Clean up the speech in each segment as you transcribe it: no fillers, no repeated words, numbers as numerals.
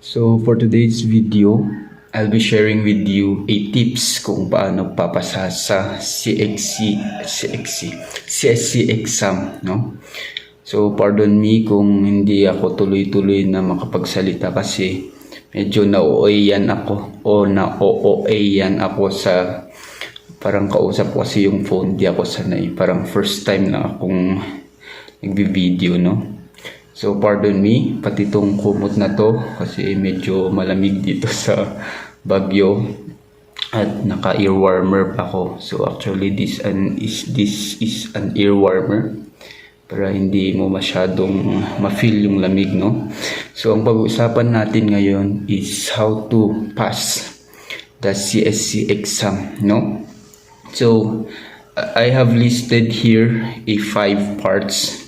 So for today's video, I'll be sharing with you 8 tips kung paano papasa sa CSC exam, no? So pardon me kung hindi ako tuloy-tuloy na makapagsalita kasi medyo na-OA-yan ako sa parang kausap ko kasi yung phone, di ako sanay. Parang first time na akong nagbi-video, no? So pardon me, pati tong kumot na to kasi medyo malamig dito sa Baguio at naka-ear warmer pa ako. So actually this is an ear warmer para hindi mo masyadong ma-feel yung lamig, no? So ang pag-uusapan natin ngayon is how to pass the CSC exam, no? So I have listed here a 5 parts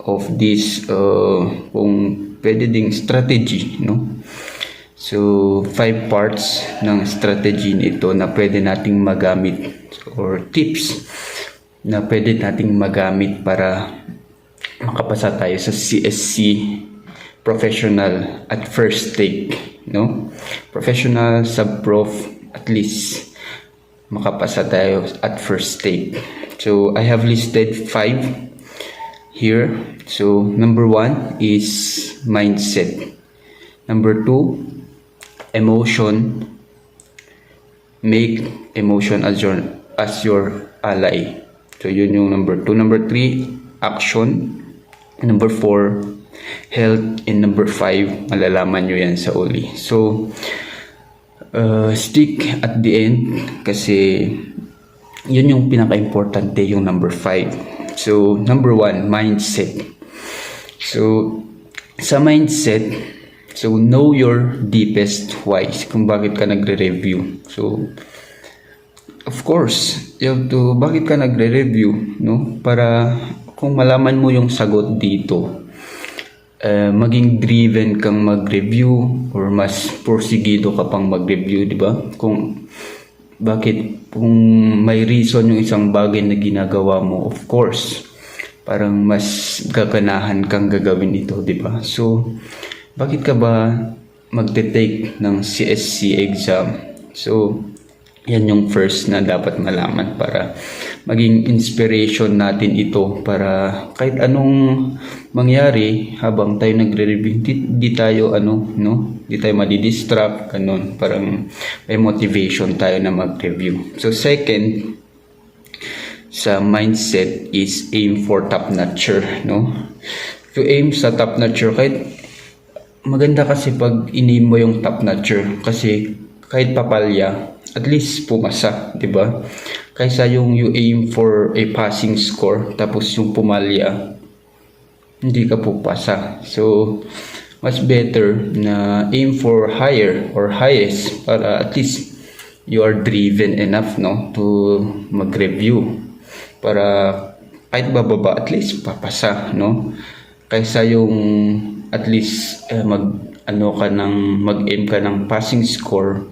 of this kung pwede ding strategy, no? So 5 parts ng strategy nito na pwede nating magamit or tips na pwede nating magamit para makapasa tayo sa CSC professional at first take, no? Professional, sub-prof, at least makapasa tayo at first take. So I have listed 5 here. So number 1 is mindset. Number 2, emotion. Make emotion as your ally. So yun yung number 2. Number 3, action. Number 4, health. And number 5, malalaman nyo yan sa uli. So stick at the end kasi yun yung pinaka-importante, yung number 5. So number 1, mindset. So sa mindset, so know your deepest whys kung bakit ka nagre-review. So of course, you have to, bakit ka nagre-review, no? Para kung malaman mo yung sagot dito, maging driven kang mag-review or mas porsigido ka pang mag-review, di ba? Kung may reason yung isang bagay na ginagawa mo, of course, parang mas gaganahan kang gagawin ito, di ba? So, bakit ka ba magte-take ng CSC exam? So, yan yung first na dapat malaman para maging inspiration natin ito para kahit anong mangyari habang tayo nagre-review, di tayo di tayo madidistract, ganun. Parang may motivation tayo na mag-review. So, second, sa mindset is aim for top notcher, no? To aim sa top notcher, kahit maganda kasi pag in-aim mo yung top notcher kasi kahit papalya, at least pumasa, di ba? Kaysa yung you aim for a passing score tapos yung pumalya, hindi ka pupasa. So much better na aim for higher or highest para at least you are driven enough, no, to mag-review. Para kahit bababa, at least papasa, no? Kaysa yung at least mag-aim ka ng passing score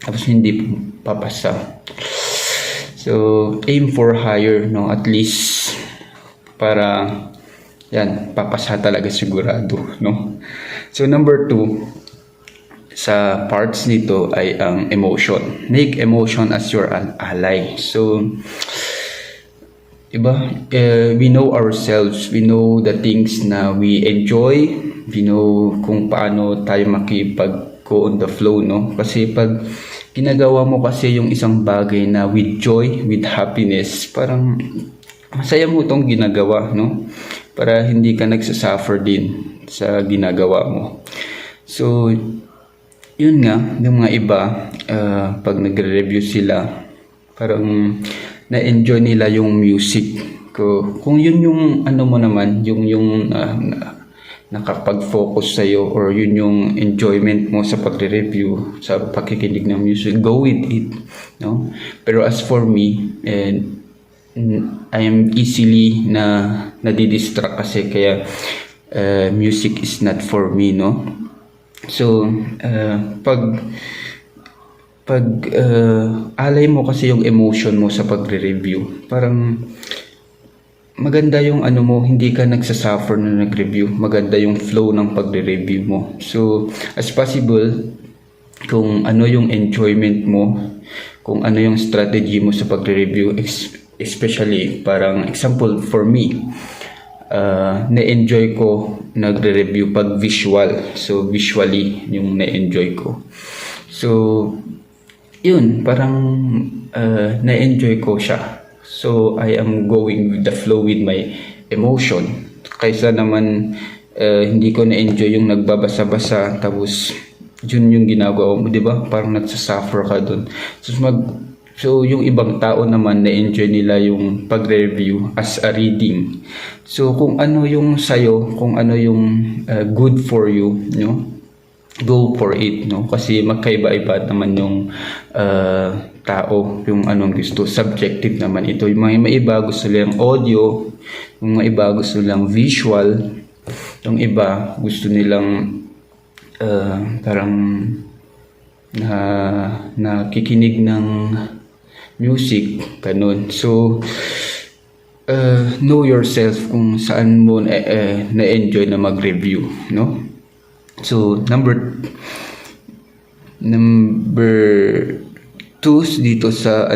tapos hindi papasa. So aim for higher, no? At least para yan, papasa talaga sigurado, no? So number 2 sa parts nito ay ang emotion. Make emotion as your ally. So diba? We know ourselves. We know the things na we enjoy. We know kung paano tayo makipag-go on the flow, no? Kasi pag ginagawa mo kasi yung isang bagay na with joy, with happiness, parang masaya mo itong ginagawa, no? Para hindi ka nagsasuffer din sa ginagawa mo. So, yun nga, yung mga iba, pag nagre-review sila, parang na-enjoy nila yung music ko. Kung yun yung mo naman, yung nakapag-focus sa'yo or yun yung enjoyment mo sa pagre-review, sa pakikinig ng music, go with it, no? Pero as for me, I am easily nadidistract kasi kaya music is not for me, no? So, alay mo kasi yung emotion mo sa pagre-review, parang maganda yung ano mo, hindi ka nagsasuffer na nag-review. Maganda yung flow ng pagre-review mo. So, as possible, kung ano yung enjoyment mo, kung ano yung strategy mo sa pagre-review, especially parang example for me, na-enjoy ko nagre-review pag visual. So, visually yung na-enjoy ko. So, yun, parang na-enjoy ko siya. So, I am going with the flow with my emotion. Kaysa naman hindi ko na-enjoy yung nagbabasa-basa tapos yun yung ginagawa mo, di ba? Parang nagsasuffer ka dun. So, yung ibang tao naman na-enjoy nila yung pag-review as a reading. So, kung ano yung sayo, kung ano yung good for you, no? Go for it, no? Kasi magkaiba-iba naman yung tao, yung anong gusto. Subjective naman ito. Yung mga iba gusto nilang audio, yung mga iba gusto nilang visual, yung iba gusto nilang parang nakikinig ng music, ganun. So, know yourself kung saan mo na-enjoy na mag-review, no? So, number 2 dito sa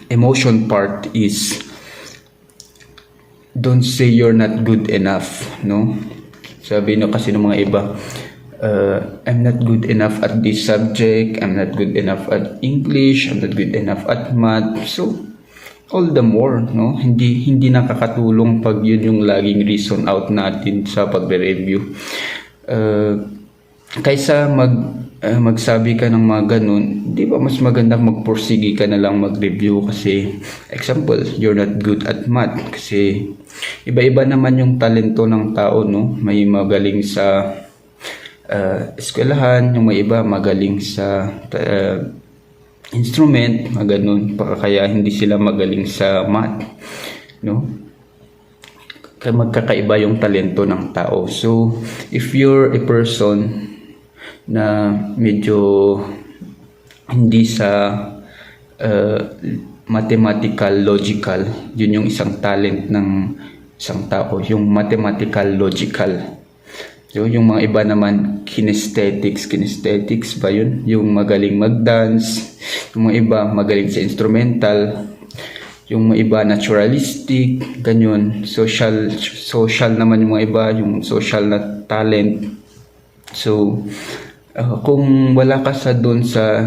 emotion part is don't say you're not good enough, no? Sabi no kasi ng mga iba, I'm not good enough at this subject, I'm not good enough at English, I'm not good enough at math. So, all the more, no? Hindi nakakatulong pag yun yung laging reason out natin sa pagre-review. Kaysa magsabi ka ng mga ganun, di ba mas maganda magpursigi ka na lang mag-review kasi, example, you're not good at math kasi iba-iba naman yung talento ng tao, no? May magaling sa eskwelahan, yung may iba magaling sa instrument, ganun, kaya hindi sila magaling sa math, no? Kaya magkakaiba yung talento ng tao. So, if you're a person na medyo hindi sa mathematical, logical, yun yung isang talent ng isang tao, yung mathematical, logical. So, yung mga iba naman, kinesthetics ba yun? Yung magaling mag-dance, yung mga iba magaling sa instrumental, yung mga iba naturalistic, ganyan. Social naman yung mga iba, yung social na talent. So, kung wala ka sa doon sa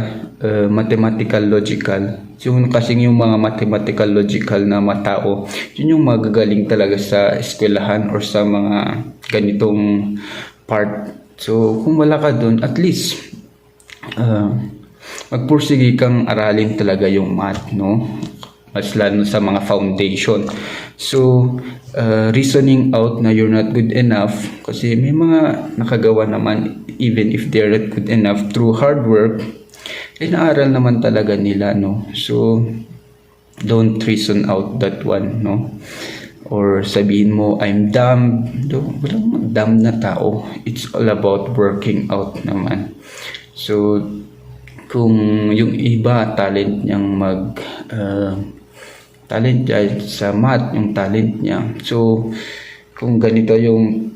mathematical logical, yung kasing yung mga mathematical logical na matao, yun yung magagaling talaga sa eskwelahan or sa mga ganitong part. So kung wala ka doon, at least magpursige kang aralin talaga yung math, no? Mas lalo sa mga foundation. So reasoning out na you're not good enough kasi may mga nakagawa naman even if they're not good enough through hard work, inaaral naman talaga nila, no? So don't reason out that one, no? Or sabihin mo I'm dumb. Walang dumb na tao. It's all about working out naman. So kung yung iba talent niyang talent niya sa math, yung talent niya. So kung ganito yung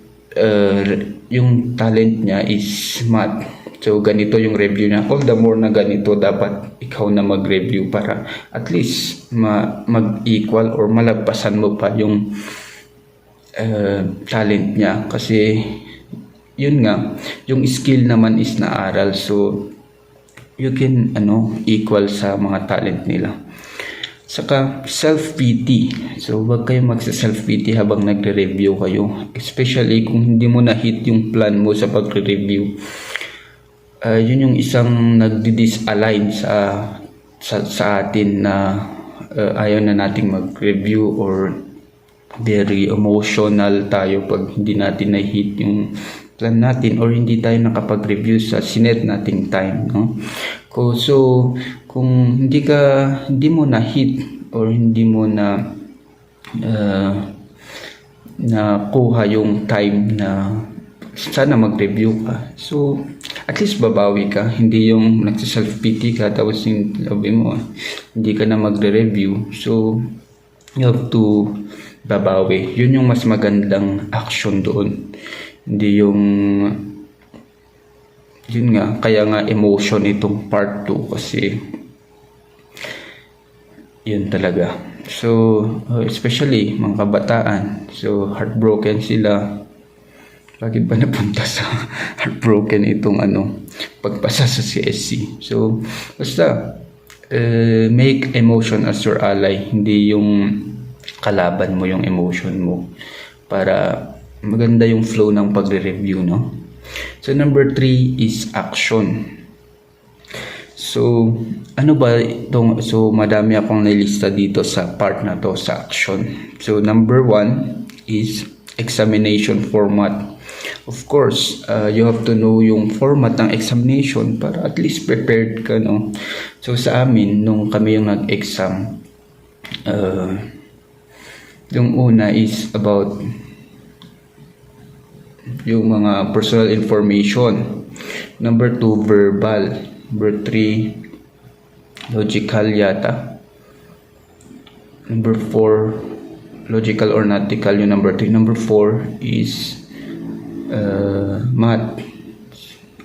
talent niya is math, so ganito yung review niya, all the more na ganito dapat ikaw na mag-review para at least mag-equal or malagpasan mo pa yung talent niya. Kasi yun nga, yung skill naman is naaral, so you can equal sa mga talent nila. Saka self-pity. So wag kayong magsa-self-pity habang nagre-review kayo, especially kung hindi mo na-hit yung plan mo sa pagre-review. Yun yung isang nagdi-disalign sa atin na ayaw na nating mag-review or very emotional tayo pag hindi natin na-hit yung plan natin or hindi tayo nakapag-review sa sinet nating time, no? So kung hindi mo na-hit or hindi mo nakuha yung time na sana mag-review ka, so at least babawi ka, hindi yung nagsa-self-pity ka tapos yung sabi mo hindi ka na magre-review. So you have to babawi. Yun yung mas magandang action doon. Hindi yung, yun nga, kaya nga emotion itong part 2 kasi yun talaga. So, especially mga kabataan, so heartbroken sila. Bakit ba napunta sa heartbroken itong pagpasa sa CSC? So, basta, make emotion as your ally, hindi yung kalaban mo yung emotion mo, para maganda yung flow ng pagre-review, no? So, number 3 is action. So, ano ba itong, so madami akong nilista dito sa part na to, sa action. So, number 1 is examination format. Of course, you have to know yung format ng examination para at least prepared ka, no? So, sa amin, nung kami yung nag-exam, yung una is about yung mga personal information. Number 2, verbal. Number 3, logical yata. Number 4, logical or nautical yung number 3. Number 4 is math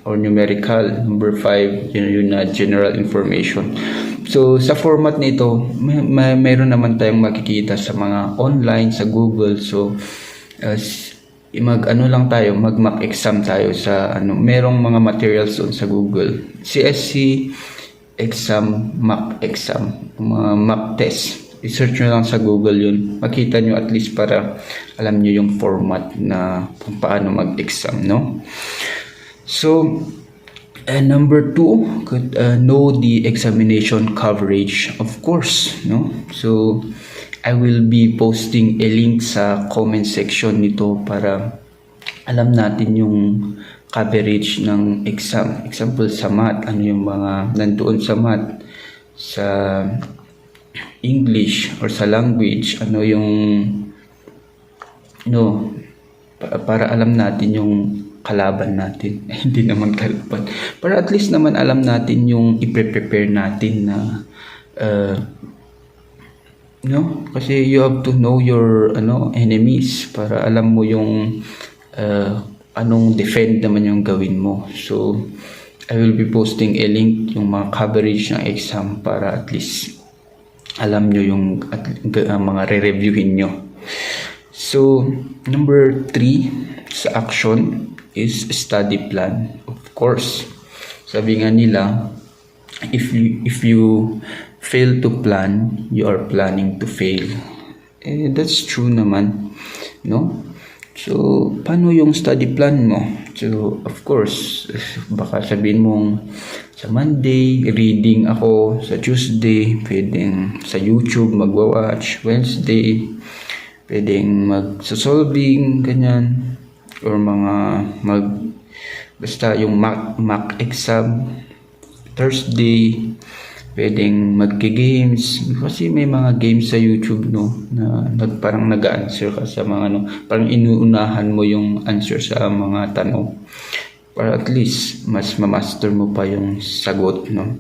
or numerical. Number 5, yun na general information. So, sa format nito, mayroon naman tayong makikita sa mga online, sa Google. So, lang tayo, mag-mock exam tayo sa merong mga materials doon sa Google. CSC exam, mock exam, mga mock test. I-search nyo lang sa Google yun. Makita nyo at least para alam nyo yung format na kung paano mag-exam, no? So, number 2, know the examination coverage, of course, no? So, I will be posting a link sa comment section nito para alam natin yung coverage ng exam. Example, sa math, ano yung mga nandoon sa math, sa English or sa language, ano yung para alam natin yung kalaban natin. Hindi naman kalaban. Para at least naman alam natin yung i-prepare natin na kasi you have to know your enemies para alam mo yung anong defend naman yung gawin mo. So I will be posting a link yung mga coverage ng exam para at least alam nyo yung mga re-reviewin nyo. So number 3 sa action is study plan. Of course, sabi nga nila, if you fail to plan, you are planning to fail. That's true naman, no? So, paano yung study plan mo? So, of course, baka sabihin mong sa Monday, reading ako. Sa Tuesday, pwedeng sa YouTube magwa-watch. Wednesday, pwedeng mag-solving, ganyan. Or basta yung mock exam. Thursday, pwedeng magki-games kasi may mga games sa YouTube, no, na parang nag-answer ka sa mga parang inuunahan mo yung answer sa mga tanong para at least mas ma-master mo pa yung sagot, no.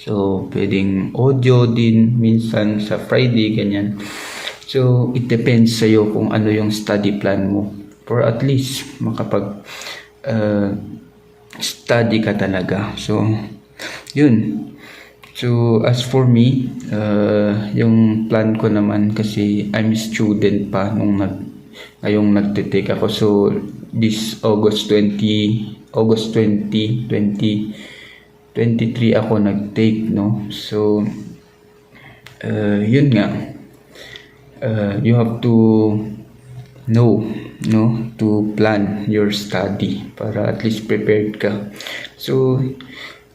So pwedeng audio din minsan sa Friday, ganyan. So it depends sa iyo kung ano yung study plan mo for at least makapag study ka talaga. So yun. So, as for me, yung plan ko naman kasi I'm student pa ngayong nagtitake ako. So, this August 20, 2023 ako nagtake, no? So, yun nga. You have to know, no? To plan your study para at least prepared ka. So,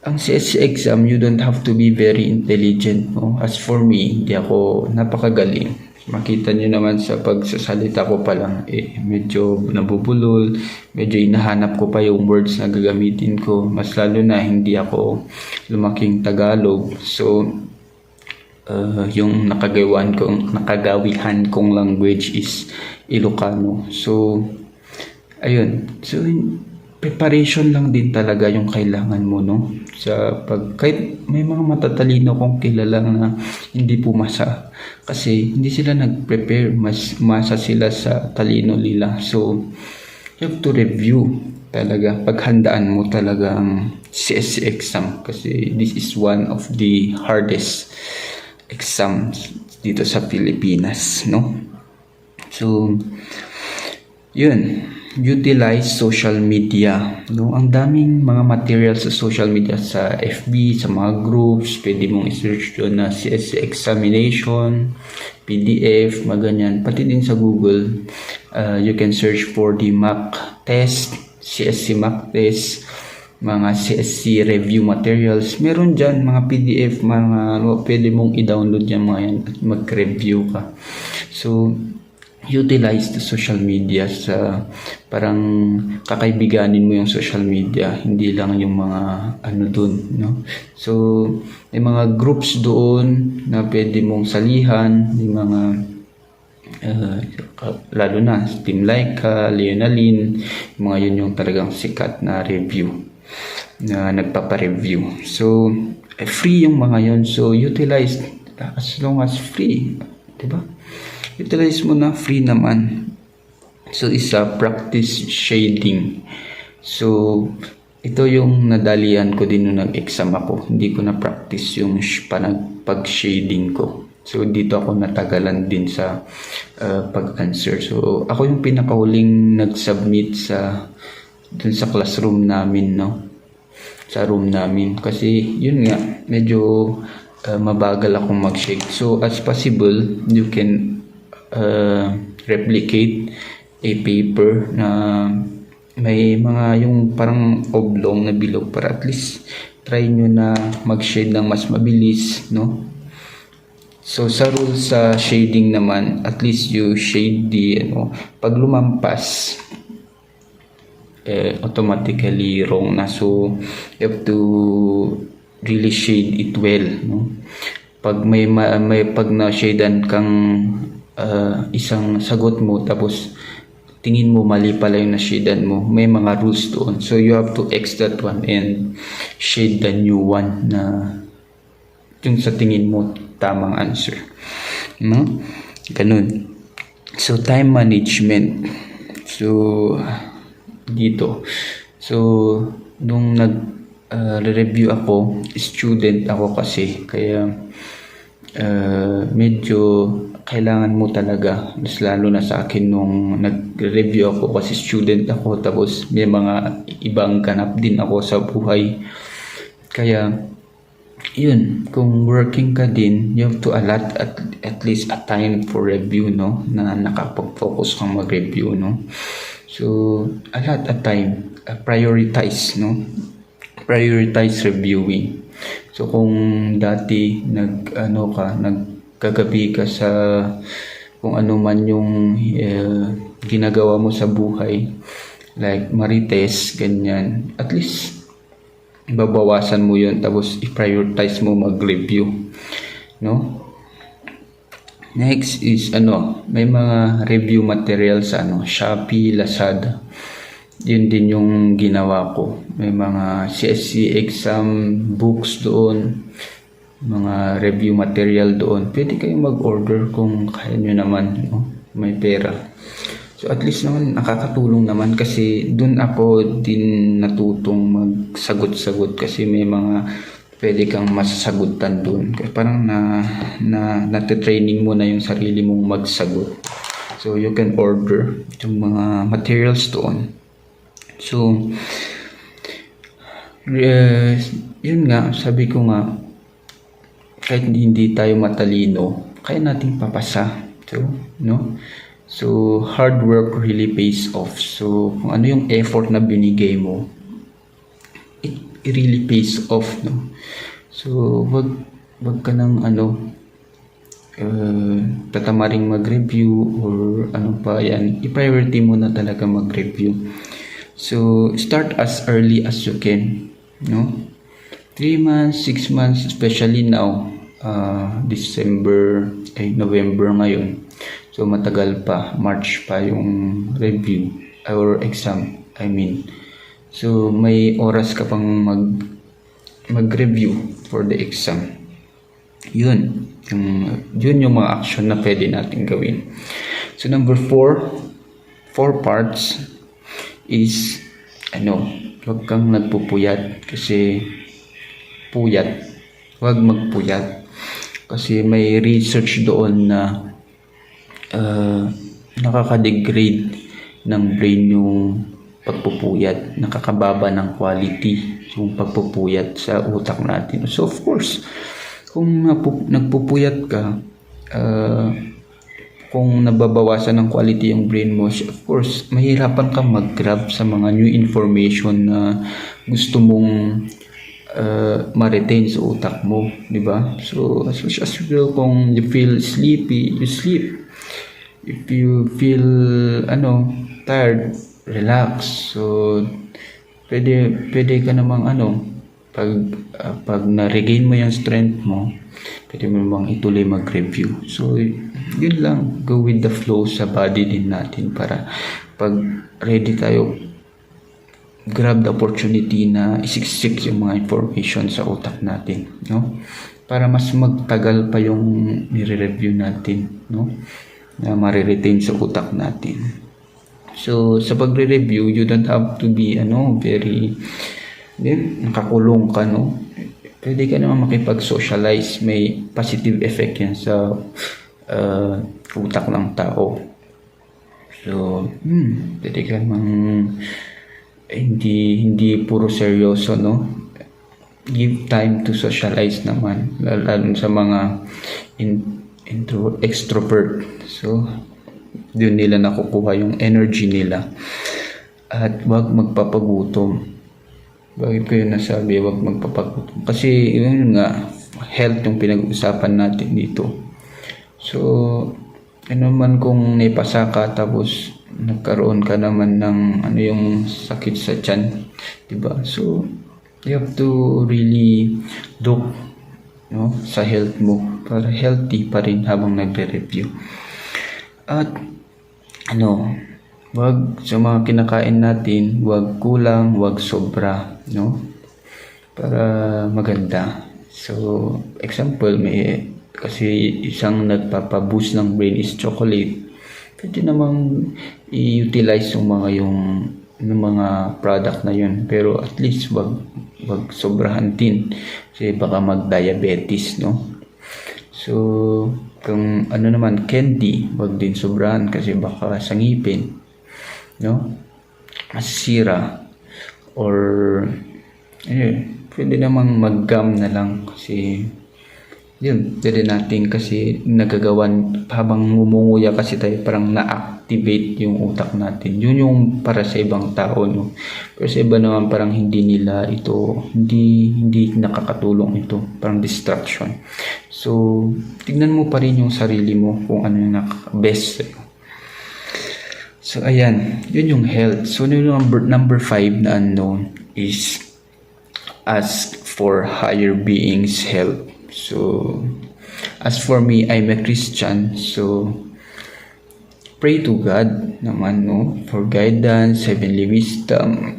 ang CSC exam, you don't have to be very intelligent, no? As for me, hindi ako napakagaling. Makita nyo naman sa pagsasalita ko pa lang, medyo nabubulol, medyo inahanap ko pa yung words na gagamitin ko. Mas lalo na hindi ako lumaking Tagalog. So, yung nakagawihan kong language is Ilocano. So, ayun. So, preparation lang din talaga yung kailangan mo, no? Kahit may mga matatalino kong kilala na hindi pumasa kasi hindi sila nag-prepare, mas masa sila sa talino nila. So you have to review talaga, paghandaan mo talaga ang CSC exam kasi this is one of the hardest exams dito sa Pilipinas, no? So yun, utilize social media, no? Ang daming mga materials sa social media, sa FB, sa mga groups, pwede mong i-search doon na CSC examination, PDF, maganyan. Pati din sa Google, you can search for the mock test, CSC mock test, mga CSC review materials. Meron dyan mga PDF, mga pwede mong i-download yan mga yan at mag-review ka. So utilize the social media sa parang kakaibiganin mo yung social media, hindi lang yung mga ano dun, no? So may mga groups doon na pwede mong salihan, may mga lalo na Team Laika, Leonalyn, mga yun yung talagang sikat na review na nagpapa-review. So free yung mga yun, so utilize as long as free, diba? Utilize mo na, free naman. So isa, practice shading. So ito yung nadalian ko din nung nag-exam ako. Hindi ko na practice yung pag-shading ko. So dito ako natagalan din sa pag-answer. So ako yung pinakahuling nag-submit dun sa classroom namin, no? Sa room namin. Kasi yun nga, medyo mabagal akong mag-shade. So as possible, you can replicate a paper na may mga yung parang oblong na bilog para at least try nyo na mag-shade ng mas mabilis, no? So sa rule sa shading naman, at least you shade the pag lumampas automatically wrong na, so you have to really shade it well, no? Pag may pag na-shadean kang isang sagot mo tapos tingin mo mali pala yung na-shadean mo, may mga rules doon, so you have to X that one and shade the new one na yung sa tingin mo tamang answer, no? Ganun. So time management, so dito, so nung review ako, student ako kasi, kaya medyo kailangan mo talaga, mas lalo na sa akin nung nag-review ako kasi student ako, tapos may mga ibang ganap din ako sa buhay. Kaya yun, kung working ka din, you have to allot at least a time for review, no? Na nakapag-focus kang mag-review, no? So allot a time, prioritize, no? Prioritize reviewing. So kung dati nagkagabi ka sa kung ano man yung ginagawa mo sa buhay, like marites, ganyan, at least babawasan mo yun, tapos i-prioritize mo mag-review, no? Next is may mga review material sa Shopee, Lazada. Yun din yung ginawa ko. May mga CSC exam books doon, mga review material doon. Pwede kayong mag-order kung kaya nyo naman, no? May pera. So at least naman nakakatulong naman kasi doon ako din natutong magsagot-sagot kasi may mga pwede kang masasagutan doon. Kaya parang nate-training mo na yung sarili mong magsagot. So you can order yung mga materials doon. So yun nga, sabi ko nga, kahit hindi tayo matalino, kaya nating papasa. So, no? So, hard work really pays off. So, kung ano yung effort na binigay mo, it really pays off, no? So, wag ka nang tatamaring mag-review or ano pa yan. I-priority mo na talaga mag-review. So, start as early as you can, no? 3 months, 6 months, especially now, November ngayon. So, matagal pa, March pa yung review or exam, I mean. So, may oras ka pang mag-review for the exam. Yun yung mga action na pwede natin gawin. So, number 4 parts is, huwag kang nagpupuyat kasi huwag magpuyat. Kasi may research doon na nakaka-degrade ng brain yung pagpupuyat, nakakababa ng quality yung pagpupuyat sa utak natin. So of course, kung nagpupuyat ka, kung nababawasan ng quality yung brain mo, of course, mahirapan kang mag-grab sa mga new information na gusto mong ma-retain sa utak mo, di ba? So as usual, kung you feel sleepy, you sleep. If you feel tired, relax. So pwede ka namang pag na-regain mo yung strength mo, pwede mo namang ituloy mag-review. So yun lang, go with the flow sa body din natin para pag ready tayo, grab the opportunity na isiksik yung mga information sa utak natin, no? Para mas magtagal pa yung nire-review natin, no? Na mariretain sa utak natin. So sa pagre-review, you don't have to be very nakakulong ka, no? Pwede ka naman makipag-socialize, may positive effect yan sa utak ng tao. So pwede ka namang hindi puro seryoso, no? Give time to socialize naman, lalo sa mga extrovert. So doon nila nakukuha yung energy nila. At wag magpapagutom. Bakit ko yun nasabi, wag magpapagutom? Kasi yun nga, health yung pinag-uusapan natin dito. So man kung naipasa ka tapos nagkaroon ka naman ng yung sakit sa tiyan, diba? So you have to really look, no, sa health mo para healthy pa rin habang nagre-review. At wag sa mga kinakain natin, wag kulang, wag sobra, no? Para maganda. So example, kasi isang nagpapa-boost ng brain is chocolate. Pwede namang i-utilize yung mga product na yun, pero at least wag sobrahan din kasi baka mag-diabetes, no? So kung naman candy, wag din sobrahan kasi baka sa ngipin, no, masisira. Or pwede namang mag-gum na lang kasi yun, pwede natin kasi nagagawan habang ngumunguya kasi tayo, parang na-activate yung utak natin. Yun yung para sa ibang tao, no? Pero sa iba naman parang hindi nakakatulong ito, parang distraction. So tignan mo pa rin yung sarili mo kung ano yung best. So ayan, yun yung health. So number 5 na unknown is ask for higher beings' help. So, as for me, I'm a Christian, so pray to God naman, no, for guidance, heavenly wisdom.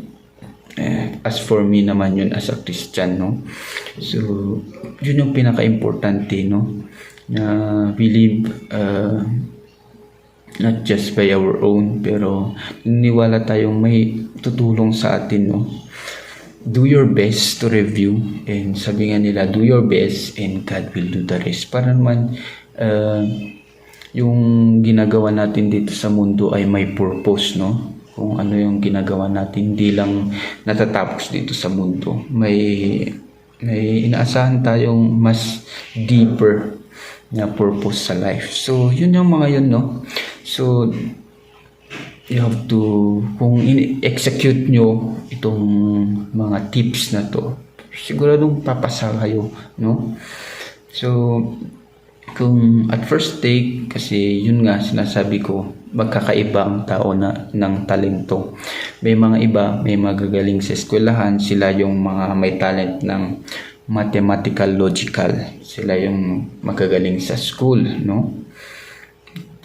As for me naman yun as a Christian, no. So, yun yung pinaka-importante, no, na we live not just by our own, pero niniwala tayong may tutulong sa atin, no. Do your best to review, and sabi nga nila, do your best and God will do the rest. Para naman yung ginagawa natin dito sa mundo ay may purpose, no? Kung ano yung ginagawa natin, hindi lang natatapos dito sa mundo. May inaasahan tayong mas deeper na purpose sa life. So yun yung mga yun, no? So you have to, kung execute nyo itong mga tips na to, siguradong papasa kayo, no? So kung at first take, kasi yun nga sinasabi ko, magkakaiba ang tao ng talento. May mga iba, may magagaling sa eskwelahan, sila yung mga may talent ng mathematical logical, sila yung magagaling sa school, no?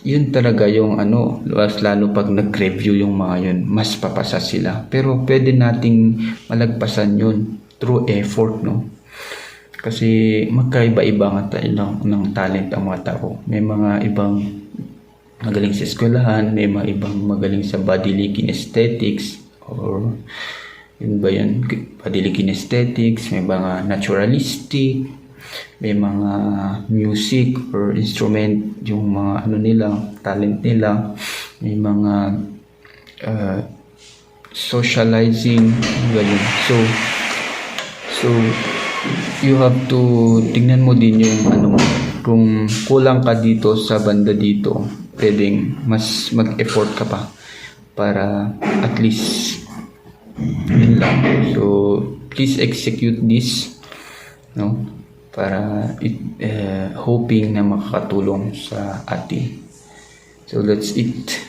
yun talaga yung ano, lalo pag nag-review yung mga yun, mas papasa sila. Pero pwede nating malagpasan yun through effort, no? Kasi magkaiba-iba nga tayo ng talent ang mga tao. May mga ibang magaling sa eskwelahan, may mga ibang magaling sa bodily kinesthetics, or yun ba yun, bodily kinesthetics, may mga naturalistic, may mga music or instrument, yung mga ano nila, talent nila, may mga socializing, ganun. So you have to tingnan mo din yung ano mo, kung kulang ka dito sa banda dito, pwedeng mas mag-effort ka pa para at least yun lang. So please execute this, no, para hoping na makakatulong sa atin. So that's it.